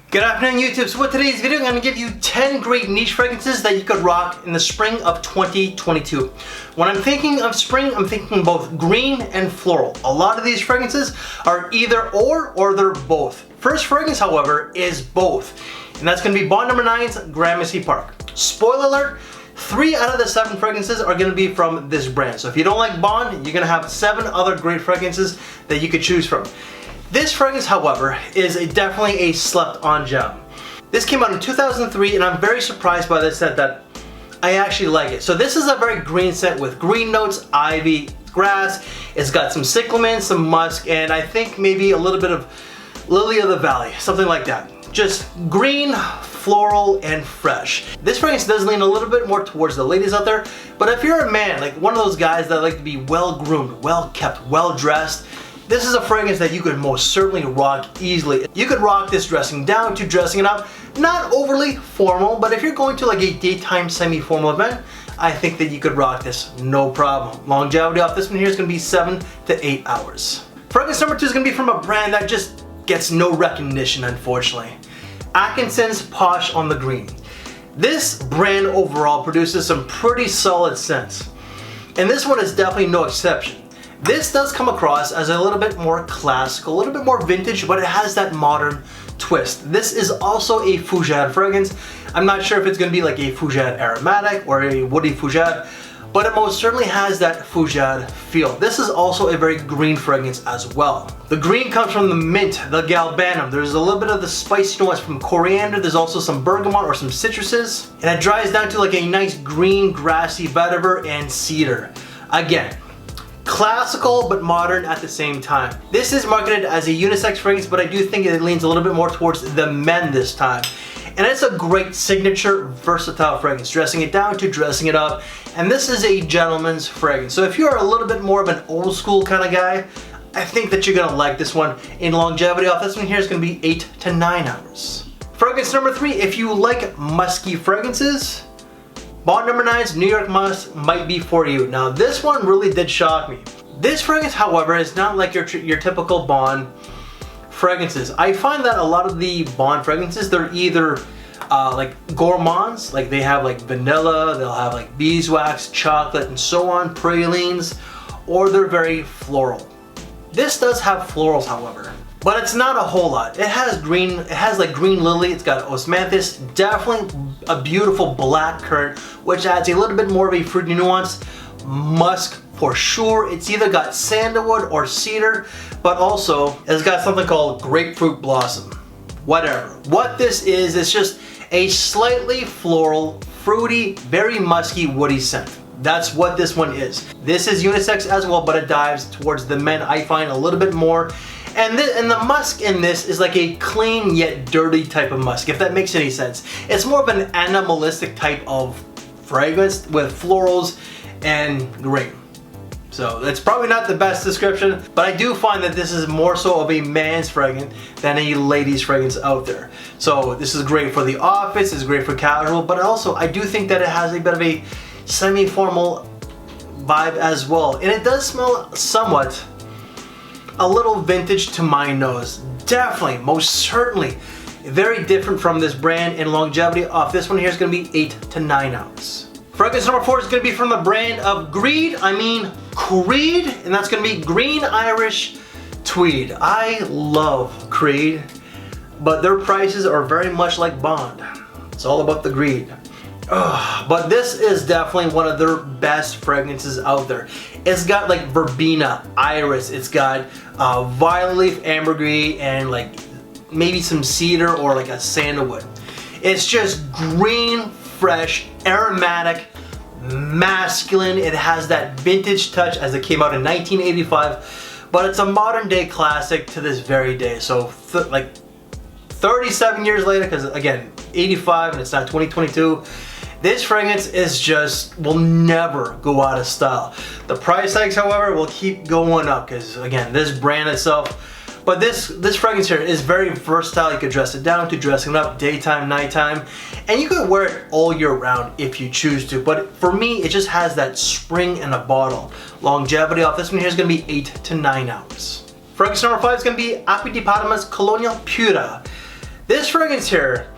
Good afternoon YouTube. So with today's video, I'm going to give you 10 great niche fragrances that you could rock in the spring of 2022. When I'm thinking of spring, I'm thinking both green and floral. A lot of these fragrances are either or they're both. First fragrance, however, is both. And that's going to be Bond No. 9's Gramercy Park. Spoiler alert, 3 out of the 7 fragrances are going to be from this brand. So if you don't like Bond, you're going to have 7 other great fragrances that you could choose from. This fragrance, however, is definitely a slept-on gem. This came out in 2003, and I'm very surprised by this scent that I actually like it. So this is a very green scent with green notes, ivy, grass. It's got some cyclamen, some musk, and I think maybe a little bit of lily of the valley, something like that. Just green, floral, and fresh. This fragrance does lean a little bit more towards the ladies out there, but if you're a man, like one of those guys that like to be well-groomed, well-kept, well-dressed, this is a fragrance that you could most certainly rock easily. You could rock this dressing down to dressing it up. Not overly formal, but if you're going to like a daytime semi-formal event, I think that you could rock this no problem. Longevity off this one here is going to be 7 to 8 hours. Fragrance number 2 is going to be from a brand that just gets no recognition, unfortunately. ATKINSONS POSH on the Green. This brand overall produces some pretty solid scents, and this one is definitely no exception. This does come across as a little bit more classical, a little bit more vintage, but it has that modern twist. This is also a fougere fragrance. I'm not sure if it's going to be like a fougere aromatic or a woody fougere, but it most certainly has that fougere feel. This is also a very green fragrance as well. The green comes from the mint, the galbanum. There's a little bit of the spicy notes from coriander. There's also some bergamot or some citruses, and it dries down to like a nice green, grassy vetiver and cedar. Again, classical but modern at the same time. This is marketed as a unisex fragrance, but I do think it leans a little bit more towards the men this time. And it's a great signature, versatile fragrance, dressing it down to dressing it up. And this is a gentleman's fragrance. So if you're a little bit more of an old school kind of guy, I think that you're gonna like this one. In longevity off this one here is gonna be 8 to 9 hours. Fragrance number 3, if you like musky fragrances, Bond No. 9's New York Musk might be for you. Now this one really did shock me. This fragrance, however, is not like your typical Bond fragrances. I find that a lot of the Bond fragrances, they're either like gourmands, like they have like vanilla, they'll have like beeswax, chocolate, and so on, pralines, or they're very floral. This does have florals, however, but it's not a whole lot. It has green, it has like green lily, it's got osmanthus, definitely a beautiful black currant, which adds a little bit more of a fruity nuance. Musk for sure. It's either got sandalwood or cedar, but also it's got something called grapefruit blossom. Whatever. What this is, it's just a slightly floral, fruity, very musky, woody scent. That's what this one is. This is unisex as well, but it dives towards the men, I find, a little bit more. And the musk in this is like a clean yet dirty type of musk, if that makes any sense. It's more of an animalistic type of fragrance with florals and green. So it's probably not the best description, but I do find that this is more so of a man's fragrance than a lady's fragrance out there. So this is great for the office, it's great for casual, but also I do think that it has a bit of a semi-formal vibe as well. And it does smell somewhat a little vintage to my nose. Definitely, most certainly, very different from this brand, and longevity off this one here is going to be 8 to 9 hours. Fragrance number 4 is going to be from the brand of Creed, and that's going to be Green Irish Tweed. I love Creed, but their prices are very much like Bond. It's all about the greed. But this is definitely one of their best fragrances out there. It's got like verbena, iris, it's got violet leaf, ambergris, and like maybe some cedar or like a sandalwood. It's just green, fresh, aromatic, masculine. It has that vintage touch as it came out in 1985, but it's a modern day classic to this very day. So like 37 years later, because again, 85 and it's not 2022, this fragrance is just, will never go out of style. The price tags, however, will keep going up because again, this brand itself. But this fragrance here is very versatile. You could dress it down to dressing it up, daytime, nighttime, and you could wear it all year round if you choose to. But for me, it just has that spring in a bottle. Longevity off this one here is going to be 8 to 9 hours. Fragrance number 5 is going to be ACQUA di Parma's COLONIA PURA. This fragrance here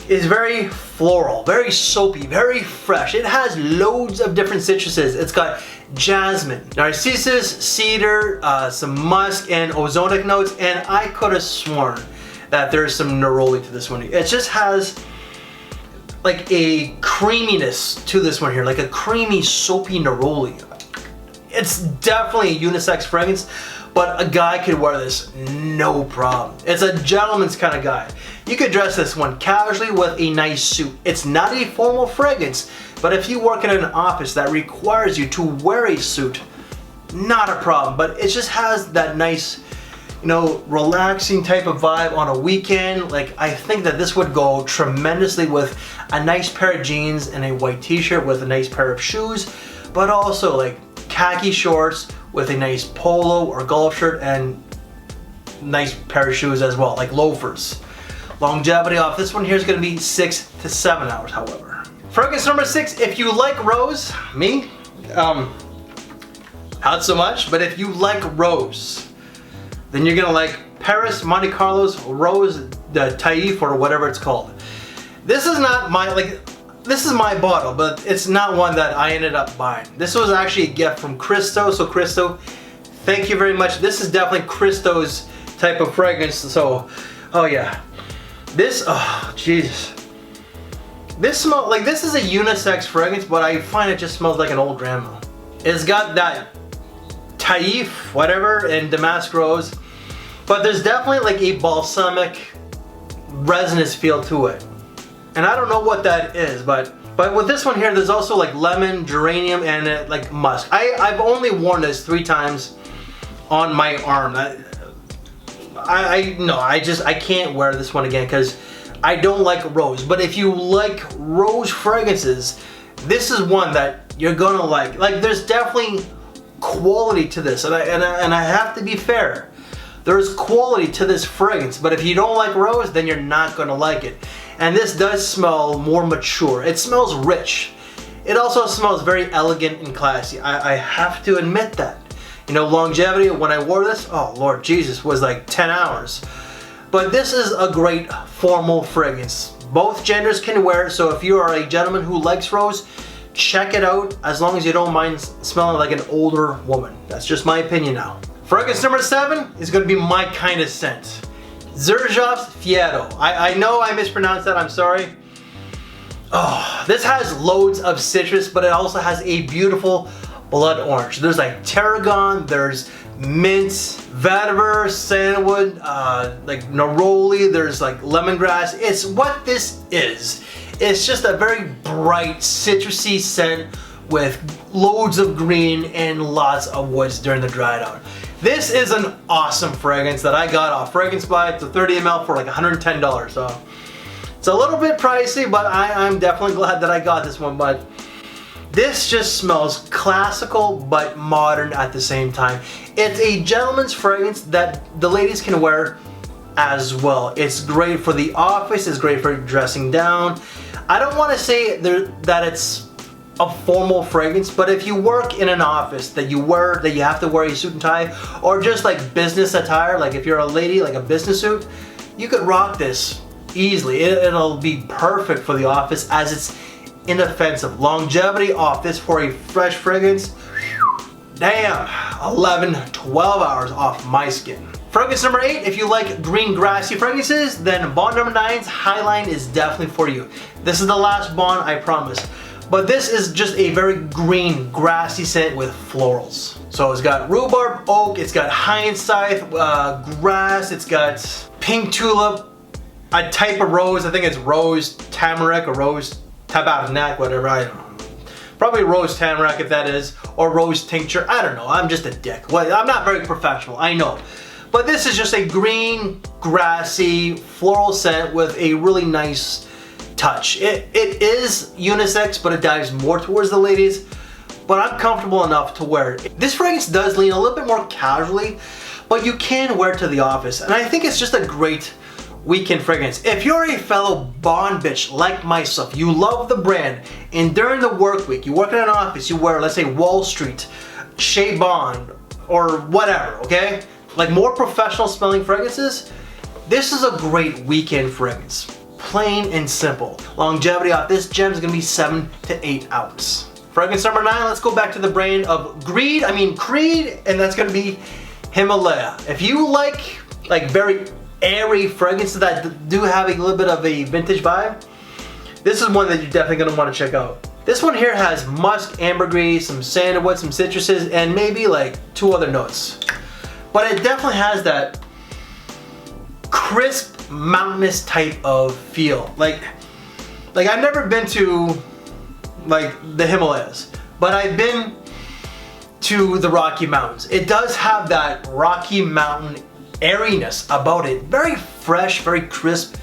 is very floral, very soapy, very fresh. It has loads of different citruses. It's got jasmine, narcissus, cedar, some musk and ozonic notes, and I could have sworn that there's some neroli to this one. It just has like a creaminess to this one here, like a creamy, soapy neroli. It's definitely a unisex fragrance, but a guy could wear this no problem. It's a gentleman's kind of guy. You could dress this one casually with a nice suit. It's not a formal fragrance, but if you work in an office that requires you to wear a suit, not a problem. But it just has that nice, you know, relaxing type of vibe on a weekend. Like, I think that this would go tremendously with a nice pair of jeans and a white t-shirt with a nice pair of shoes, but also like khaki shorts with a nice polo or golf shirt and nice pair of shoes as well, like loafers. Longevity off this one here is going to be 6 to 7 hours, however. Fragrance number 6, if you like rose, me, not so much, but if you like rose, then you're gonna like PERRIS Monte Carlo's Rose the TAIF or whatever it's called. This is not my, this is my bottle, but it's not one that I ended up buying. This was actually a gift from Christo, so Christo, thank you very much. This is definitely Christo's type of fragrance, so, oh yeah. This, oh Jesus. This smells, like this is a unisex fragrance, but I find it just smells like an old grandma. It's got that TAIF, whatever, and damask rose, but there's definitely like a balsamic resinous feel to it. And I don't know what that is, but with this one here, there's also like lemon, geranium, and like musk. I've only worn this 3 times on my arm. I can't wear this one again because I don't like rose. But if you like rose fragrances, this is one that you're gonna like. Like, there's definitely quality to this, and I have to be fair. There's quality to this fragrance, but if you don't like rose, then you're not gonna like it. And this does smell more mature. It smells rich. It also smells very elegant and classy. I have to admit that. You know, longevity, when I wore this, oh Lord Jesus, was like 10 hours. But this is a great formal fragrance. Both genders can wear it, so if you are a gentleman who likes rose, check it out, as long as you don't mind smelling like an older woman. That's just my opinion now. Fragrance number 7 is going to be my kind of scent. XERJOFF's FIERO. I know I mispronounced that, I'm sorry. Oh, this has loads of citrus, but it also has a beautiful blood orange. There's like tarragon, there's mint, vetiver, sandalwood, like neroli, there's like lemongrass. It's what this is. It's just a very bright citrusy scent with loads of green and lots of woods during the dry down. This is an awesome fragrance that I got off Fragrance Buy. It's a 30 ml for like $110, so it's a little bit pricey, but I'm definitely glad that I got this one. But this just smells classical but modern at the same time. It's a gentleman's fragrance that the ladies can wear as well. It's great for the office, it's great for dressing down. I don't want to say that it's a formal fragrance, but if you work in an office that you have to wear a suit and tie, or just like business attire, like if you're a lady, like a business suit, you could rock this easily. It'll be perfect for the office as it's inoffensive. Longevity off this for a fresh fragrance, damn, 11, 12 hours off my skin. Fragrance number 8, if you like green grassy fragrances, then Bond number 9's Highline is definitely for you. This is the last Bond, I promise. But this is just a very green, grassy scent with florals. So it's got rhubarb, oak, it's got hyacinth, grass, it's got pink tulip, a type of rose, I think it's rose tamarack or rose tabarnak, whatever, I don't know. Probably rose tamarack if that is, or rose tincture, I don't know, I'm just a dick. Well, I'm not very professional, I know. But this is just a green, grassy, floral scent with a really nice touch. It is unisex, but it dives more towards the ladies, but I'm comfortable enough to wear it. This fragrance does lean a little bit more casually, but you can wear it to the office, and I think it's just a great weekend fragrance. If you're a fellow Bond bitch like myself, you love the brand, and during the work week, you work in an office, you wear, let's say, Wall Street, Shea Bond, or whatever, okay? Like more professional smelling fragrances, this is a great weekend fragrance. Plain and simple. Longevity off this gem is gonna be 7 to 8 hours. Fragrance number 9, let's go back to the brand of Creed, and that's gonna be Himalaya. If you like very airy fragrances that do have a little bit of a vintage vibe, this is one that you're definitely gonna wanna check out. This one here has musk, ambergris, some sandalwood, some citruses, and maybe like 2 other notes. But it definitely has that crisp, mountainous type of feel. Like I've never been to like the Himalayas, but I've been to the Rocky Mountains. It does have that Rocky Mountain airiness about it. Very fresh, very crisp,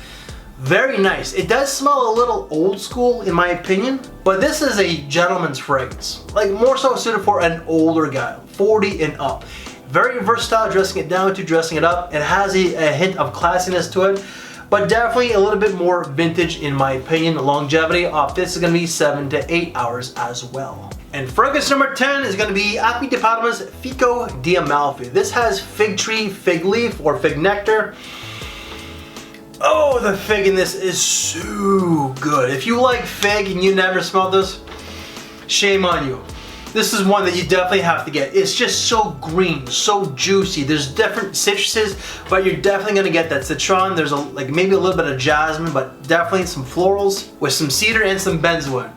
very nice. It does smell a little old school in my opinion, but this is a gentleman's fragrance. Like more so suited for an older guy, 40 and up. Very versatile, dressing it down to dressing it up. It has a hint of classiness to it, but definitely a little bit more vintage in my opinion. The longevity off this is gonna be 7 to 8 hours as well. And fragrance number 10 is gonna be ACQUA de Parma's FICO de AMALFI. This has fig tree, fig leaf, or fig nectar. Oh, the fig in this is so good. If you like fig and you never smelled this, shame on you. This is one that you definitely have to get. It's just so green, so juicy. There's different citruses, but you're definitely gonna get that citron. There's maybe a little bit of jasmine, but definitely some florals with some cedar and some benzoin.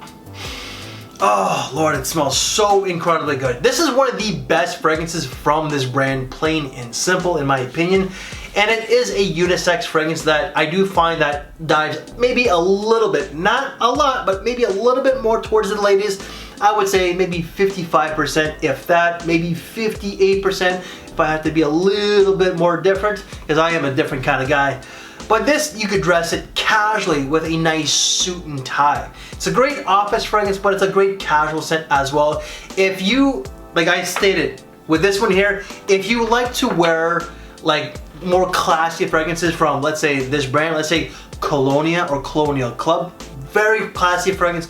Oh Lord, it smells so incredibly good. This is one of the best fragrances from this brand, plain and simple in my opinion. And it is a unisex fragrance that I do find that dives maybe a little bit, not a lot, but maybe a little bit more towards the ladies. I would say maybe 55%, if that, maybe 58% if I have to be a little bit more different, because I am a different kind of guy. But this, you could dress it casually with a nice suit and tie. It's a great office fragrance, but it's a great casual scent as well. If you, like I stated, with this one here, if you like to wear like more classy fragrances from, let's say this brand, let's say Colonia or Colonial Club, very classy fragrance,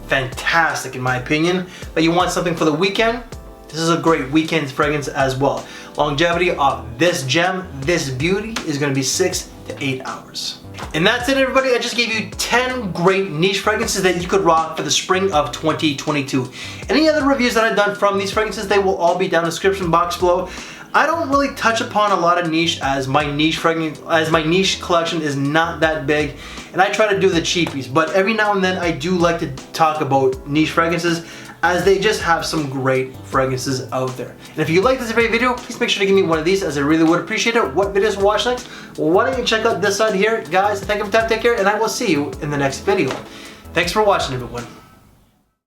fantastic in my opinion. But you want something for the weekend, this is a great weekend fragrance as well. Longevity of this gem, this beauty, is gonna be 6 to 8 hours. And that's it everybody, I just gave you 10 great niche fragrances that you could rock for the spring of 2022. Any other reviews that I've done from these fragrances, they will all be down in the description box below. I don't really touch upon a lot of niche as my niche collection is not that big, and I try to do the cheapies, but every now and then I do like to talk about niche fragrances as they just have some great fragrances out there. And if you like this video, please make sure to give me one of these as I really would appreciate it. What videos to watch next? Well, why don't you check out this side here. Guys, thank you for your time, take care, and I will see you in the next video. Thanks for watching everyone.